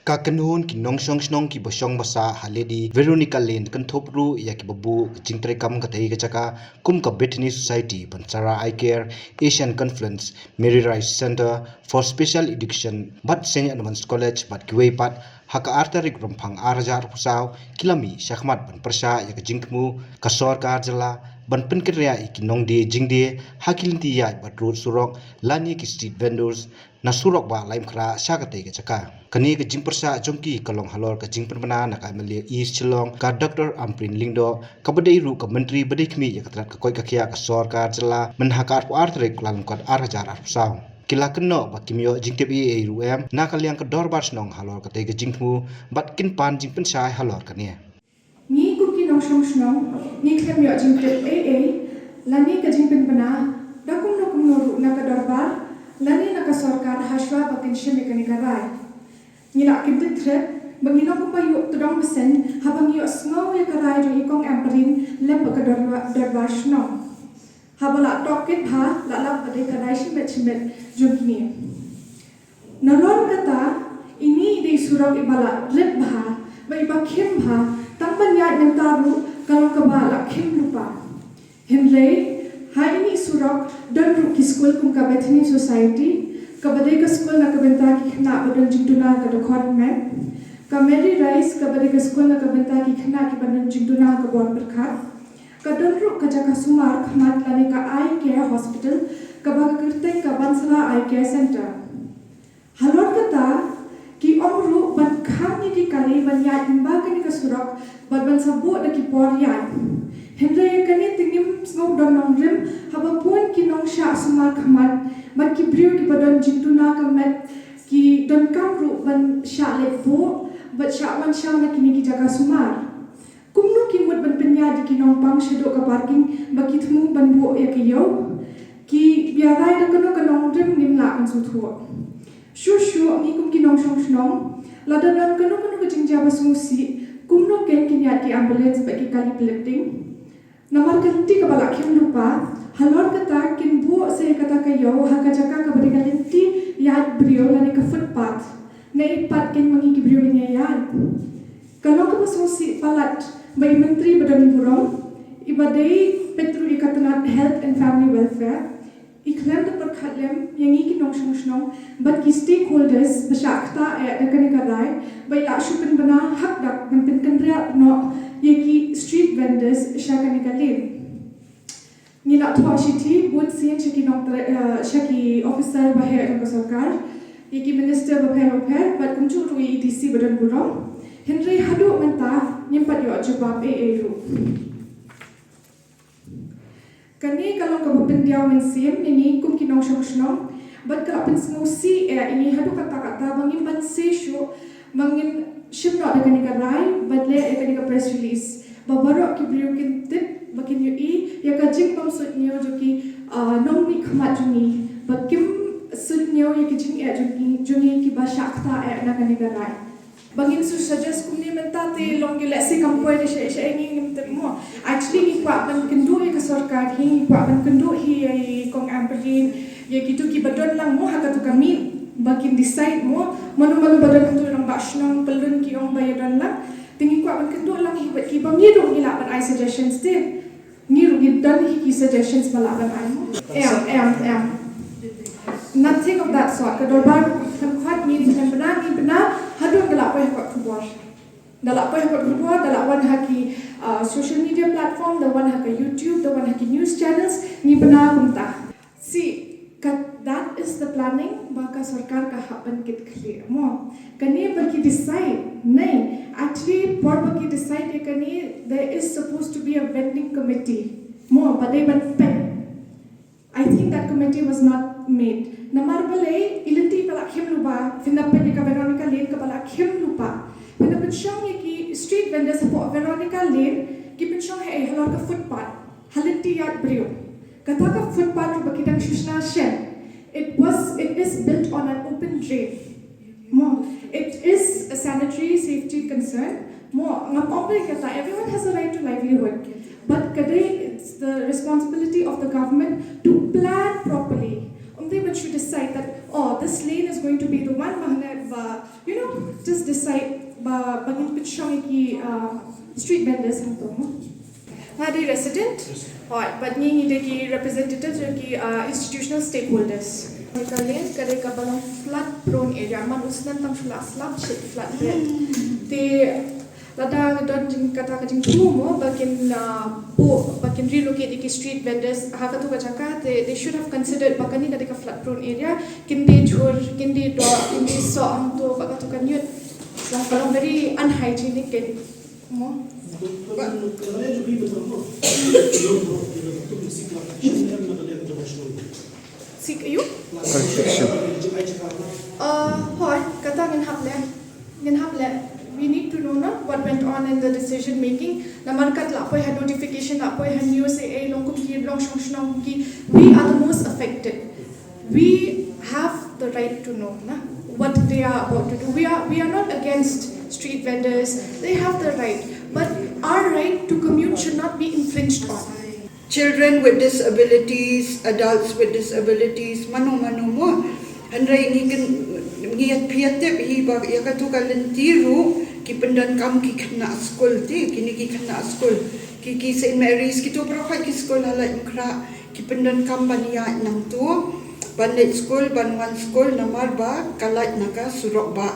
Kakanun ki nongsong snong ki bosong basa haledi Veronica Lane kan thopru ya ki babu jingtre kam ka thei ka chaka kum ka Bethany Society Pansara Eye Care Asian Conference Mary Rice Center for Special Education Bat St. Edmunds College Bat Kiwei Pat haka artarik romphang arajar pusau kilami shakhmat ban persa ya ka jingmu ka sarkar jala ban penkria ki nongde jingde hakilinti ya batrur surok lani ki street vendors na surok ba laim khra sakate ka chaka kani ka jing persa jongki kalong halor ka jing permana na ka mele east chilong ka Dr. Amprin Lingdo ka badai ru ka menteri badai khmi ya ka trat ka koi ka khia ka sarkar jala man hakar pu artarik lan ka arajar pusau kila keno ba kimyo jingtep e ruem na kalyang ka dorbar snong halor ka te ka jingmu bat kin pan jing pensai halor ka ne ni ku ki nong shong snong ni klemyo jingtep e lani ka jingpen bana dakum no ru na ka dorbar lani na ka sarkar hashwa bakin sheme ka ni karai ni la kin trip bangino ko pa yu tudong besen habang yu sngo ya karai ro ikong amperin lem ka dorbar snong habala toket bha la la bade karai shimet jugni nolon kata ini di surau ibala red bha bai bakhim bha tamban yad nang taru kalau kebala khim lupa himre hai ini surau dan ruki school kum ka Bethany Society ka bade ka school na ka benta ki khna badan jingduna ka dokhor met ka Mary Rice ka bade ka school na ka benta ki khna ki badan jingduna ka bon berkhat kadonru ka jaka sumar khmat lani ka eye care hospital ka bagakirte ka Bansala Eye Care Center halor kata ki omru ban khani ki kali ban ya imba kani ka surak ban sabu da ki por ya hendra kani tingim snow don nong rim haba pon ki nong sha sumar khmat mat ki briu ki badan jintuna ka met ki don kamru ban sha le bo bat sha man sha na kini ki jaga sumar kumnu ki mut ban penya di ki nong pang shedo ka parking baki thmu ban bo ya ki yo ki biarai da kono ka nong rim nim la kan su thuo shu ni kum ki nong shong shnong la da nan kono ka jingja ba su si kumnu ken ki ya ki ambulance ba ki kali collecting namar ka ti ka bala khim lupa halor kata kin bo se kata ka yo ha ka jaka ka bari ka linti ya brio la ni ka footpath nei pat ken mangi ki brio ni ya kalau ka ba su si palat by Menteri Badan Burong, ibadai Petru Ikatanat Health and Family Welfare, iklam da perkhatlem yang iki nong shong shong, but ki stakeholders bashakta dakani karai, by la shupin bana hak dak ben kendria no yeki street vendors shakani kalim. Nila thwa shiti bud sin shaki nong shaki officer bahe ng sarkar, yeki minister bahe but kumchu tu EDC Badan Burong. Henry hadu menta nyimpat yo jawab ru. Kani kalau ka bapindiaw men sim ini kum kinong shong but ka pin smusi ini hadu kata bangin ban se shu bangin shimno da kani karai badle kani ka press release babaro ki brio kin tip bakin yo ya ka jing pam sut nyo jo ki nong ni khmat jungi bakim sut nyo ya ki jing jungi ki ba shakta na kani karai bangin su suggest kumni mentate long gilesi kampoy ni siya ini mo actually ni kwa ban kendo ka sarkar hi kwa ban kendo hi kong amperin ya gitu ki badon lang mo haka to kami bakin decide mo mano badon to lang basnong pelun ki ong bayadan lang tingi kwa ban kendo lang hi ki bami do nila ban I suggestions din ni rugi dan hi ki suggestions malaban ay mo nothing of that sort kadorban kan khat ni bena hadu galak pa ko kubor dalak pa ko kubor dalak wan haki social media platform the one haki YouTube the one haki news channels ni bena kumta see that is the planning baka sarkar ka happen kit clear mo kani baki decide nahi actually por baki decide kani there is supposed to be a vending committee mo but they ban pen I think that committee was not made namar bale ilinti pala khim lupa finapen ka Veronica Lane ka pala khim lupa finapen shong ki street vendors po Veronica Lane ki penshong hai halor ka footpath halinti yat brio kata ka footpath ro bakitang shushna shen it is built on an open drain mo it is a sanitary safety concern mo ngapong kata everyone has a right to livelihood but kadai it's the responsibility of the government to plan properly they should decide that, oh, this this lane is going to be the one just decide bagin pitchong ki street vendors hang to mo. Hadi resident, but ni ki representatives ki institutional stakeholders. Kalian kare ka balong flood prone area man usnan tam slab shit flood bed. They lada don jing kata jing mo bakin relocate the street vendors haka tu kachaka they should have considered bakani ka flood prone area kindi jhur kindi do kindi so am to baka tu kan yut lang parang very unhygienic ken mo seek you hoy kata ngin haple we need to know what went on in the decision making. Namarkat la poi had notification la poi had news say long ki long shong ki we are the most affected. We have the right to know what they are about to do. We are not against street vendors. They have the right, but our right to commute should not be infringed on. Children with disabilities, adults with disabilities, mano mo. Handrai ngiat piatep hi ba yakatu kalentiru ki pendan kam ki kena school ti kini ki kena school ki St Mary's ki to prakhat ki school hala imkra ki pendan kam bania nang tu banlet school banwan school namar ba kalat naga surok ba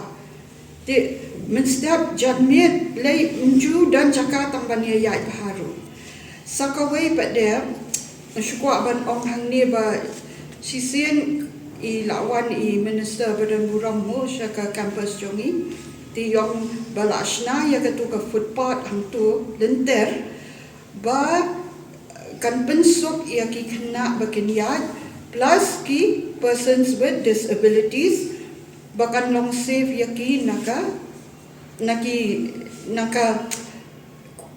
ti menstap jadmet lei unju dan jaka tambania ya haru sakawai pada syukwa ban ong hang ni ba sisien I lawan I minister badan buram mo siya ka campus jongi ti yong balashna ya ka tu ka footpath hang tu lenter ba kan pensok ya ki kena bakinyat plus ki persons with disabilities bakan long save ya ki naka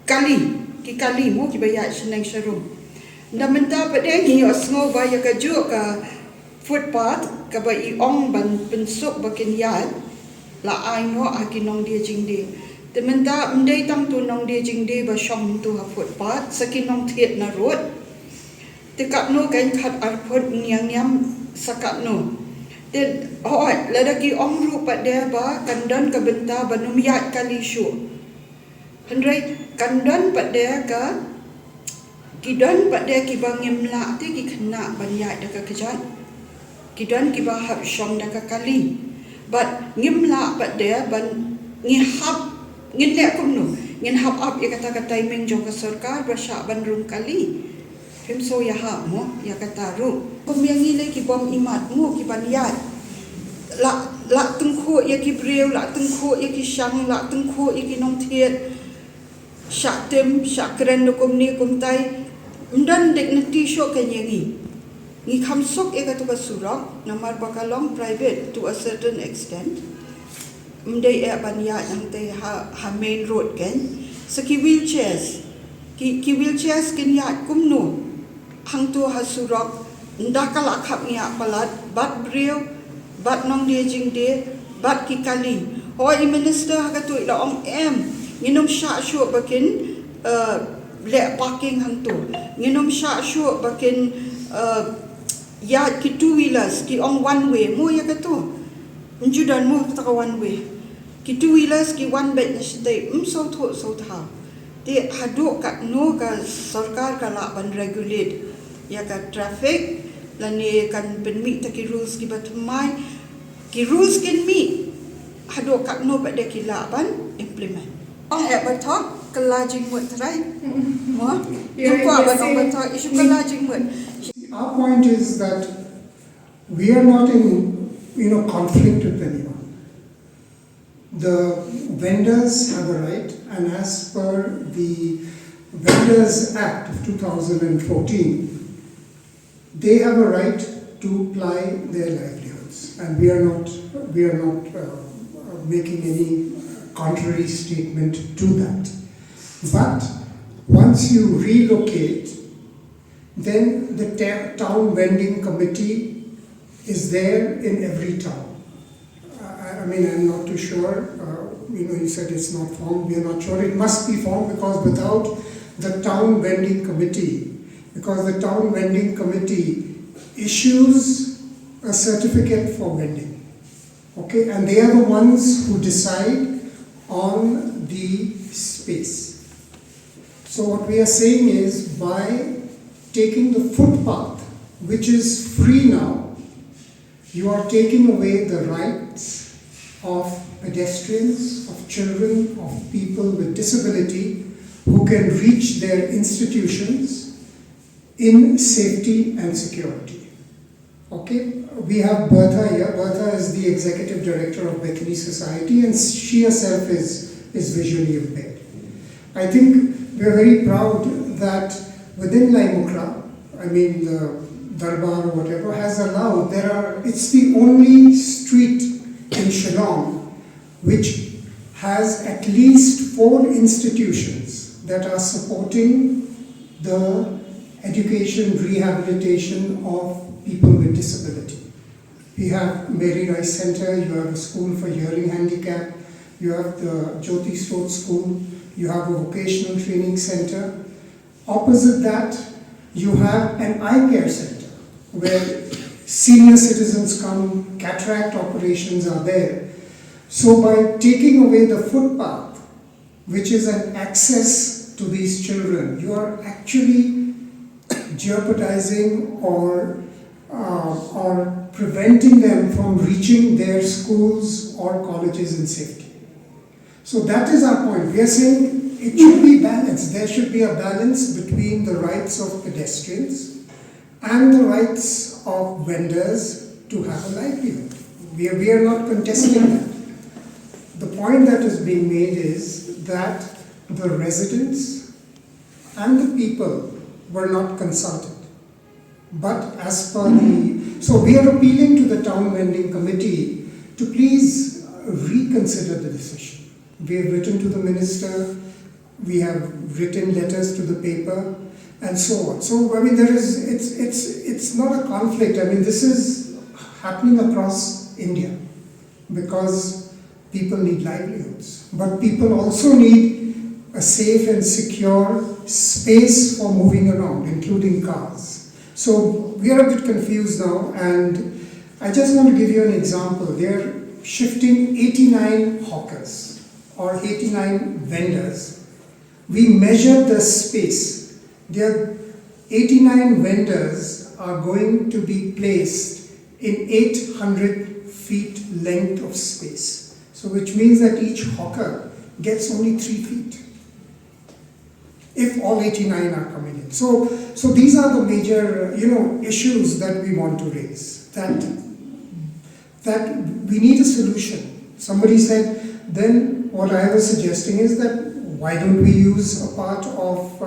kali mo ki bayat senang sharum ndamenta pada ngi osngo ba ya ka ju ka footpath kaba iong ban pensuk bakin yat la ai no akinong dia jingde tementa mdei tam tu nong dia jingde ba shong tu ha footpath sakinong thiet na road tekap no kain khat arpot nyang nyam sakat no te hoi ladaki ong ru pat dia ba kandan ka benta banum yat kali shu handrai kandan pat dia ka kidan pat dia ki bangim la te ki khna ban yat da ka kejat kidan kiba hab shom da kali but ngimla but there ban ngihab ngin kum no ngin hab up ya kata timing jong ka sarkar basha ban rum kali phim so ya ha mo ya kata ru kum yang ngile ki bom imat mo ki ban ya la tungkhu ya ki breu la tungkhu ya ki shang la tungkhu ya ki nong thiet sha tem sha kren no kum ni kum tai mdan dignity show ka yengi Ni kamsok eka tu kasurok namar bakalong private to a certain extent. Mday banya nang te ha main road ken. Sa ki wheelchairs ken ya kumno hang tu ha surok ndakal akhap nya palat bat breu bat nong dia jing de bat ki kali. Hoi minister ha tu la ong nginom sha shu bakin le parking hang tu. Nginom sha shu bakin ya ki two wheelers ki on one way mo ya kato njudan mo ta one way ki two wheelers ki one bed nishte so tha te hadu ka no ka sarkar ka la ban regulate ya ka traffic lani kan permit ta ki rules ki batmai ki rules kin mi hadu ka no ba de ki la ban implement ong e ba talk kalajing mo trai mo yo kwa ba no talk isu kalajing mo. Our point is that we are not in conflict with anyone. The vendors have a right, and as per the Vendors Act of 2014, they have a right to ply their livelihoods, and we are not making any contrary statement to that. But once you relocate, then the town vending committee is there in every town. I mean, I'm not too sure. You said it's not formed. We are not sure. It must be formed because without the town vending committee, issues a certificate for vending. Okay, and they are the ones who decide on the space. So what we are saying is, by taking the footpath, which is free now, you are taking away the rights of pedestrians, of children, of people with disability who can reach their institutions in safety and security. Okay, we have Bertha here. Bertha is the executive director of Bethany Society, and she herself is visually impaired. I think we are very proud that within Laimukra, I mean the Darbar or whatever, has allowed, it's the only street in Shillong which has at least 4 institutions that are supporting the education, rehabilitation of people with disability. We have Mary Rice Center, you have a school for hearing handicap, you have the Jyoti Stroth School, you have a vocational training center. Opposite that, you have an eye care center where senior citizens come, cataract operations are there. So by taking away the footpath, which is an access to these children, you are actually jeopardizing or preventing them from reaching their schools or colleges in safety. So that is our point. We are saying it should be balanced. There should be a balance between the rights of pedestrians and the rights of vendors to have a livelihood. We are not contesting that. The point that is being made is that the residents and the people were not consulted. But as per so we are appealing to the Town Vending Committee to please reconsider the decision. We have written to the minister, we have written letters to the paper, and so on. So I mean, it's not a conflict. I mean, this is happening across India because people need livelihoods, but people also need a safe and secure space for moving around, including cars. So we are a bit confused now, and I just want to give you an example. They're shifting 89 hawkers or 89 vendors. We measured the space. Their 89 vendors are going to be placed in 800 feet length of space. So which means that each hawker gets only 3 feet, if all 89 are coming in. So these are the major, issues that we want to raise. That we need a solution. Somebody said, then what I was suggesting is that why don't we use a part of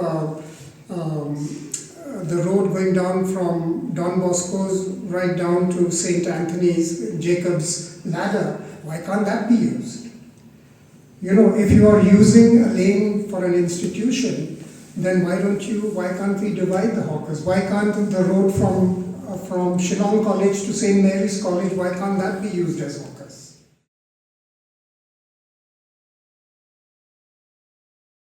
the road going down from Don Bosco's right down to St. Anthony's, Jacob's Ladder? Why can't that be used? If you are using a lane for an institution, then why can't we divide the hawkers? Why can't the road from Shillong College to St. Mary's College, why can't that be used as hawkers?